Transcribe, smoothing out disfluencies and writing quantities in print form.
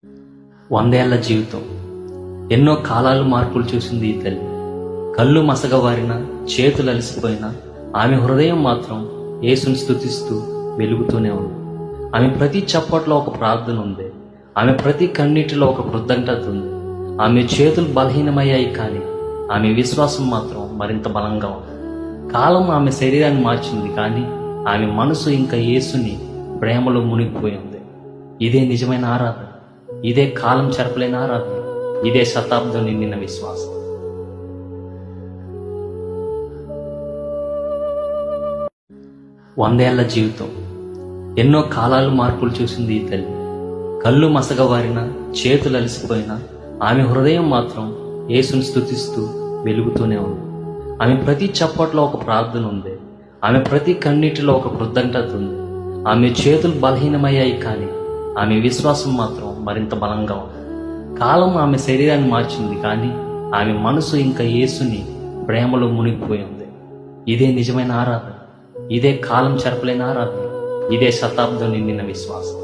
100 ఏళ్ల జీవితం. ఎన్నో కాలాలు మార్పులు చూసింది ఈ తల్లి. కళ్ళు మసగవారిన, చేతులు అలసిపోయినా ఆమె హృదయం మాత్రం యేసుని స్తుతిస్తూ వెలుగుతూనే ఉంది. ఆమె ప్రతి చప్పట్లో ఒక ప్రార్థన ఉంది. ఆమె ప్రతి కన్నీటిలో ఒక కృతజ్ఞత ఉంది. ఆమె చేతులు బలహీనమయ్యాయి, కానీ ఆమె విశ్వాసం మాత్రం మరింత బలంగా ఉంది. కాలం ఆమె శరీరాన్ని మార్చింది, కానీ ఆమె మనసు ఇంకా యేసుని ప్రేమలో మునిగిపోయింది. ఇదే నిజమైన ఆరాధన. ఇదే కాలం చెరపలేని ఆరాధన. ఇదే శతాబ్దం నిండిన విశ్వాసం. వందేళ్ల జీవితం. ఎన్నో కాలాలు మార్పులు చూసింది ఈ తల్లి. కళ్ళు మసగవారిన, చేతులు అలసిపోయినా ఆమె హృదయం మాత్రం యేసుని స్తుతిస్తూ వెలుగుతూనే ఉంది. ఆమె ప్రతి చప్పట్లో ఒక ప్రార్థన ఉంది. ఆమె ప్రతి కన్నీటిలో ఒక కృతజ్ఞత ఉంది. ఆమె చేతులు బలహీనమయ్యాయి, కానీ ఆమె విశ్వాసం మాత్రం మరింత బలంగా ఉంది. కాలం ఆమె శరీరాన్ని మార్చింది, కానీ ఆమె మనసు ఇంకా యేసుని ప్రేమలో మునిగిపోయింది. ఇదే నిజమైన ఆరాధన. ఇదే కాలం చెరపలేని ఆరాధన. ఇదే శతాబ్దం నిండిన విశ్వాసం.